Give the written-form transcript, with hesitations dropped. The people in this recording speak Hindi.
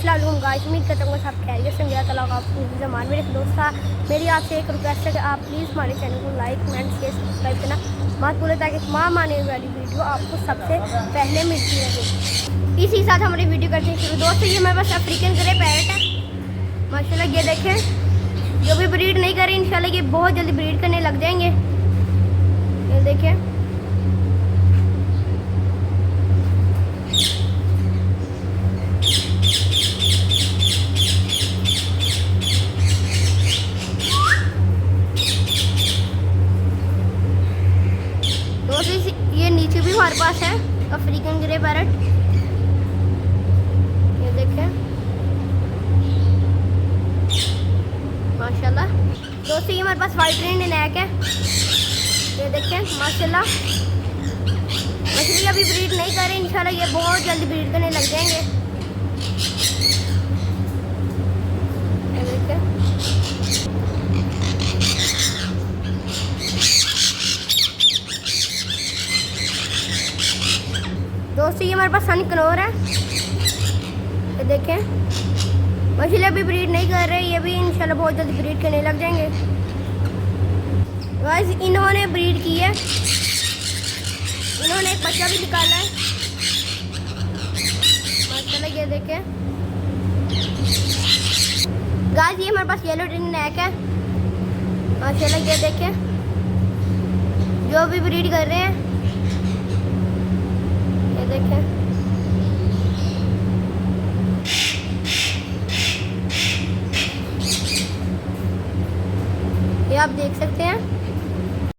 अस्सलाम वालेकुम गाइस, उम्मीद करता हूँ सब खैरियत से। मेरा तलाक आपको ज़मान मेरे दोस्त था। मेरी आपसे एक रिक्वेस्ट है कि आप प्लीज़ हमारे चैनल को लाइक कमेंट शेयर सब्सक्राइब करना मत भूलें, ताकि तमाम आने वाली वीडियो आपको सबसे पहले मिलती रहे। इसी साथ हमारी वीडियो करते हैं शुरू। दोस्तों, ये हमारे पास अफ्रीकन ग्रे पैरट है माशाल्लाह। ये देखें, जो भी ब्रीड नहीं करें इंशाल्लाह ये बहुत जल्दी ब्रीड करने लग जाएंगे। ये देखें, ये नीचे भी हमारे पास है अफ्रीकन ग्रे पैरट। ये देखें माशाल्लाह। दोस्तों, ये हमारे पास वाइट रेन नैक है। ये देखें माशाल्लाह। मछली अभी ब्रीड नहीं कर रहे, इंशाल्लाह ये बहुत जल्दी ब्रीड करने लग जाएंगे। ये देखें, दोस्तों ये हमारे पास सनी कनौर है। ये देखें, मछली अभी ब्रीड नहीं कर रहे, ये भी इंशाल्लाह बहुत जल्दी ब्रीड करने लग जाएंगे। गाइस, इन्होंने ब्रीड की है, इन्होंने एक बच्चा भी निकाला है माशाल्लाह। ये देखें गाइस, ये हमारे पास येलो रिंग नेक है माशाल्लाह। ये देखें, जो भी ब्रीड कर रहे हैं ये देखें। ये आप देख सकते हैं।